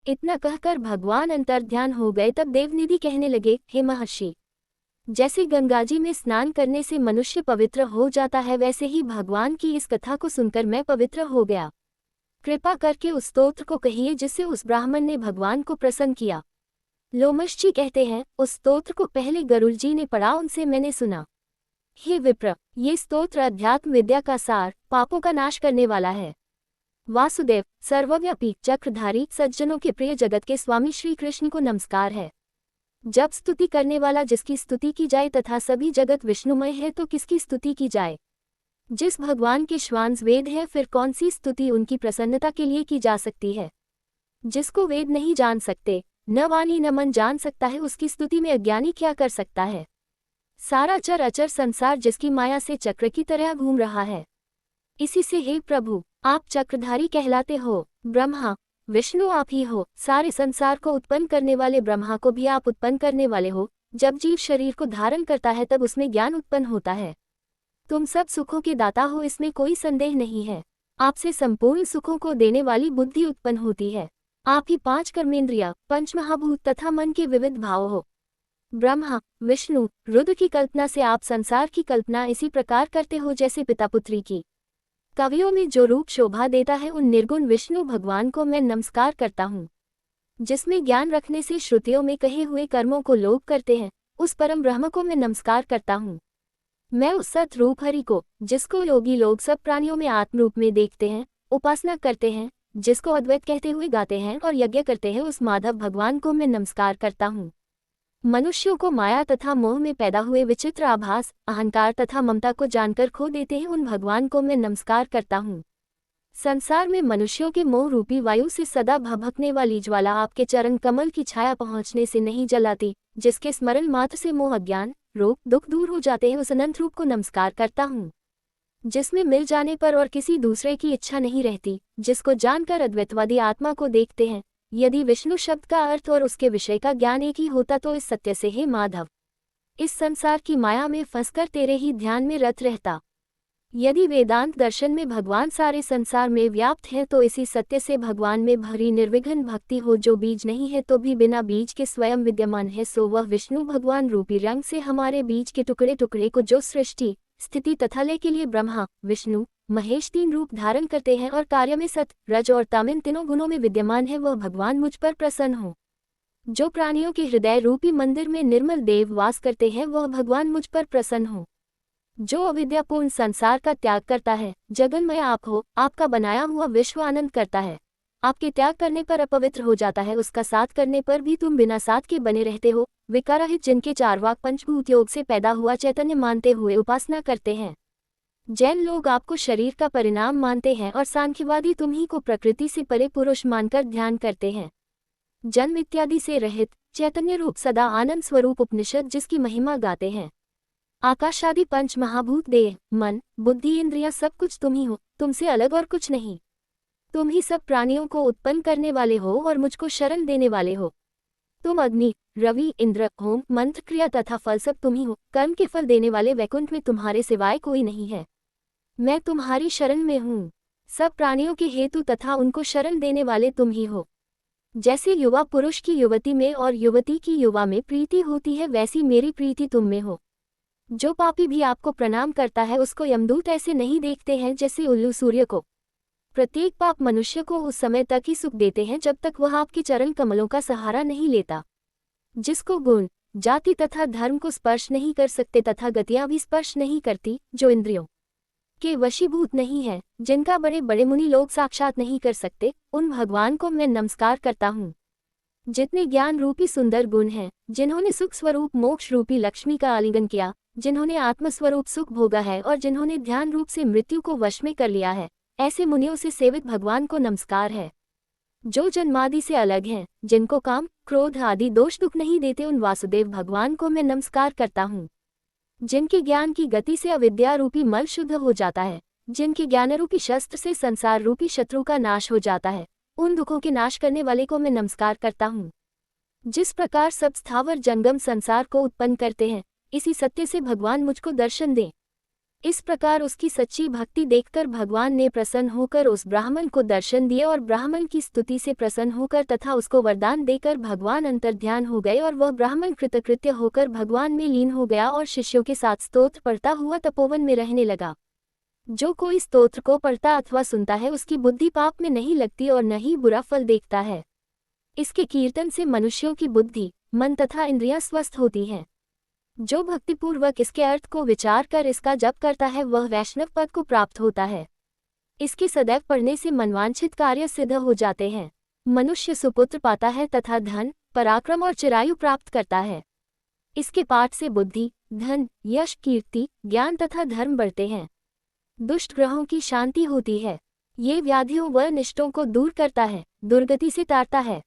इतना कहकर भगवान अंतर्ध्यान हो गए। तब देवनिधि कहने लगे, हे महर्षि, जैसे गंगाजी में स्नान करने से मनुष्य पवित्र हो जाता है, वैसे ही भगवान की इस कथा को सुनकर मैं पवित्र हो गया। कृपा करके उस स्तोत्र को कहिए जिससे उस ब्राह्मण ने भगवान को प्रसन्न किया। लोमश जी कहते हैं, उस स्तोत्र को पहले गरुड़ जी ने पढ़ा, उनसे मैंने सुना। हे विप्र, ये स्तोत्र अध्यात्म विद्या का सार, पापों का नाश करने वाला है। वासुदेव, सर्वव्यापी, चक्रधारी, सज्जनों के प्रिय जगत के स्वामी श्री कृष्ण को नमस्कार है। जब स्तुति करने वाला जिसकी स्तुति की जाए तथा सभी जगत विष्णुमय है तो किसकी स्तुति की जाए? जिस भगवान के श्वांस वेद है, फिर कौन सी स्तुति उनकी प्रसन्नता के लिए की जा सकती है? जिसको वेद नहीं जान सकते, न वाणी न मन जान सकता है, उसकी स्तुति में अज्ञानी क्या कर सकता है? सारा चर अचर संसार जिसकी माया से चक्र की तरह घूम रहा है, इसी से हे प्रभु आप चक्रधारी कहलाते हो। ब्रह्मा विष्णु आप ही हो, सारे संसार को उत्पन्न करने वाले ब्रह्मा को भी आप उत्पन्न करने वाले हो। जब जीव शरीर को धारण करता है तब उसमें ज्ञान उत्पन्न होता है। तुम सब सुखों के दाता हो, इसमें कोई संदेह नहीं है। आपसे संपूर्ण सुखों को देने वाली बुद्धि उत्पन्न होती है। आप ही 5 कर्मेंद्रिय, पंचमहाभूत तथा मन के विविध भाव हो। ब्रह्मा विष्णु रुद्र की कल्पना से आप संसार की कल्पना इसी प्रकार करते हो जैसे पिता पुत्री की। कवियों में जो रूप शोभा देता है, उन निर्गुण विष्णु भगवान को मैं नमस्कार करता हूँ। जिसमें ज्ञान रखने से श्रुतियों में कहे हुए कर्मों को लोग करते हैं, उस परम ब्रह्म को मैं नमस्कार करता हूँ। मैं उस सत रूप हरि को, जिसको योगी लोग सब प्राणियों में आत्म रूप में देखते हैं, उपासना करते हैं, जिसको अद्वैत कहते हुए गाते हैं और यज्ञ करते हैं, उस माधव भगवान को मैं नमस्कार करता हूँ। मनुष्यों को माया तथा मोह में पैदा हुए विचित्र आभास, अहंकार तथा ममता को जानकर खो देते हैं, उन भगवान को मैं नमस्कार करता हूँ। संसार में मनुष्यों के मोह रूपी वायु से सदा भभकने वाली ज्वाला आपके चरण कमल की छाया पहुँचने से नहीं जलाती, जिसके स्मरण मात्र से मोह अज्ञान रोग दुख दूर हो जाते हैं, उस अनंत रूप को नमस्कार करता हूँ। जिसमें मिल जाने पर और किसी दूसरे की इच्छा नहीं रहती, जिसको जानकर अद्वैतवादी आत्मा को देखते हैं। यदि विष्णु शब्द का अर्थ और उसके विषय का ज्ञान एक ही होता तो इस सत्य से हे माधव, इस संसार की माया में फंसकर तेरे ही ध्यान में रत रहता। यदि वेदांत दर्शन में भगवान सारे संसार में व्याप्त है तो इसी सत्य से भगवान में भरी निर्विघ्न भक्ति हो। जो बीज नहीं है तो भी बिना बीज के स्वयं विद्यमान है, सो वह विष्णु भगवान रूपी रंग से हमारे बीज के टुकड़े टुकड़े को जो सृष्टि स्थिति तथा लय के लिए ब्रह्मा विष्णु महेश 3 रूप धारण करते हैं और कार्य में सत रज और तम इन तीनों गुणों में विद्यमान है, वह भगवान मुझ पर प्रसन्न हो। जो प्राणियों के हृदय रूपी मंदिर में निर्मल देव वास करते हैं, वह भगवान मुझ पर प्रसन्न हो। जो अविद्यापूर्ण संसार का त्याग करता है, जगन्मय आप हो, आपका बनाया हुआ विश्व आनंद करता है। आपके त्याग करने पर अपवित्र हो जाता है, उसका साथ करने पर भी तुम बिना साथ के बने रहते हो। विकारहित जिनके चारवाक पंचभूत योग से पैदा हुआ चैतन्य मानते हुए उपासना करते हैं। जैन लोग आपको शरीर का परिणाम मानते हैं और सांख्यवादी तुम्ही को प्रकृति से परे पुरुष मानकर ध्यान करते हैं। जन्म इत्यादि से रहित चैतन्य रूप सदा आनंद स्वरूप उपनिषद जिसकी महिमा गाते हैं। आकाश आदि पंच महाभूत देह मन बुद्धि इंद्रियां सब कुछ तुम ही हो, तुमसे अलग और कुछ नहीं। तुम ही सब प्राणियों को उत्पन्न करने वाले हो और मुझको शरण देने वाले हो। तुम अग्नि रवि इंद्र होम मंत्र क्रिया तथा फल सब तुम ही हो। कर्म के फल देने वाले वैकुंठ में तुम्हारे सिवाय कोई नहीं है। मैं तुम्हारी शरण में हूँ। सब प्राणियों के हेतु तथा उनको शरण देने वाले तुम ही हो। जैसे युवा पुरुष की युवती में और युवती की युवा में प्रीति होती है, वैसी मेरी प्रीति तुम में हो। जो पापी भी आपको प्रणाम करता है, उसको यमदूत ऐसे नहीं देखते हैं जैसे उल्लू सूर्य को। प्रत्येक पाप मनुष्य को उस समय तक ही सुख देते हैं जब तक वह आपके चरण कमलों का सहारा नहीं लेता। जिसको गुण जाति तथा धर्म को स्पर्श नहीं कर सकते तथा गतियां भी स्पर्श नहीं करती, जो इंद्रियों के वशीभूत नहीं है, जिनका बड़े बड़े मुनि लोग साक्षात नहीं कर सकते, उन भगवान को मैं नमस्कार करता हूँ। जितने ज्ञान रूपी सुंदर गुण हैं, जिन्होंने सुख स्वरूप मोक्ष रूपी लक्ष्मी का आलिंगन किया, जिन्होंने आत्मस्वरूप सुख भोगा है और जिन्होंने ध्यान रूप से मृत्यु को वश में कर लिया है, ऐसे मुनियों से सेवित भगवान को नमस्कार है। जो जन्मादि से अलग हैं, जिनको काम क्रोध आदि दोष दुख नहीं देते, उन वासुदेव भगवान को मैं नमस्कार करता हूँ। जिनके ज्ञान की गति से अविद्या रूपी मल शुद्ध हो जाता है, जिनके ज्ञान रूपी शस्त्र से संसार रूपी शत्रु का नाश हो जाता है, उन दुखों के नाश करने वाले को मैं नमस्कार करता हूँ। जिस प्रकार सब स्थावर जंगम संसार को उत्पन्न करते हैं, इसी सत्य से भगवान मुझको दर्शन दें। इस प्रकार उसकी सच्ची भक्ति देखकर भगवान ने प्रसन्न होकर उस ब्राह्मण को दर्शन दिए और ब्राह्मण की स्तुति से प्रसन्न होकर तथा उसको वरदान देकर भगवान अंतर्ध्यान हो गए और वह ब्राह्मण कृतकृत्य होकर भगवान में लीन हो गया और शिष्यों के साथ स्तोत्र पढ़ता हुआ तपोवन में रहने लगा। जो कोई स्तोत्र को पढ़ता अथवा सुनता है उसकी बुद्धि पाप में नहीं लगती और न ही बुरा फल देखता है। इसके कीर्तन से मनुष्यों की बुद्धि, मन तथा इंद्रियां स्वस्थ होती हैं। जो भक्तिपूर्वक इसके अर्थ को विचार कर इसका जप करता है वह वैष्णव पद को प्राप्त होता है। इसके सदैव पढ़ने से मनवांछित कार्य सिद्ध हो जाते हैं। मनुष्य सुपुत्र पाता है तथा धन, पराक्रम और चिरायु प्राप्त करता है। इसके पाठ से बुद्धि, धन, यश, कीर्ति, ज्ञान तथा धर्म बढ़ते हैं। दुष्ट ग्रहों की शांति होती है। ये व्याधियों व अनिष्टों को दूर करता है, दुर्गति से तारता है।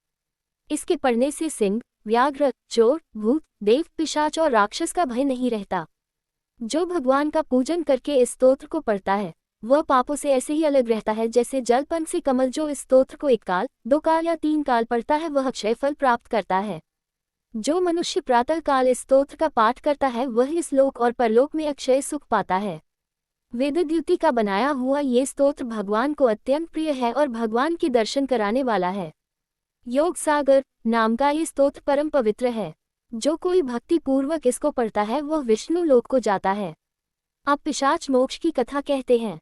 इसके पढ़ने से सिंह, व्याघ्र, चोर, भूत, देव, पिशाच और राक्षस का भय नहीं रहता। जो भगवान का पूजन करके इस स्तोत्र को पढ़ता है वह पापों से ऐसे ही अलग रहता है जैसे जलपन से कमल। जो इस स्तोत्र को 1 काल, 2 काल या 3 काल पढ़ता है वह अक्षय फल प्राप्त करता है। जो मनुष्य प्रातः काल इस स्तोत्र का पाठ करता है वह इस लोक और परलोक में अक्षय सुख पाता है। वेदद्युति का बनाया हुआ ये स्तोत्र भगवान को अत्यंत प्रिय है और भगवान के दर्शन कराने वाला है। योग सागर नाम का ये स्तोत्र परम पवित्र है। जो कोई भक्ति पूर्वक इसको पढ़ता है वह विष्णु लोक को जाता है। अब पिशाच मोक्ष की कथा कहते हैं।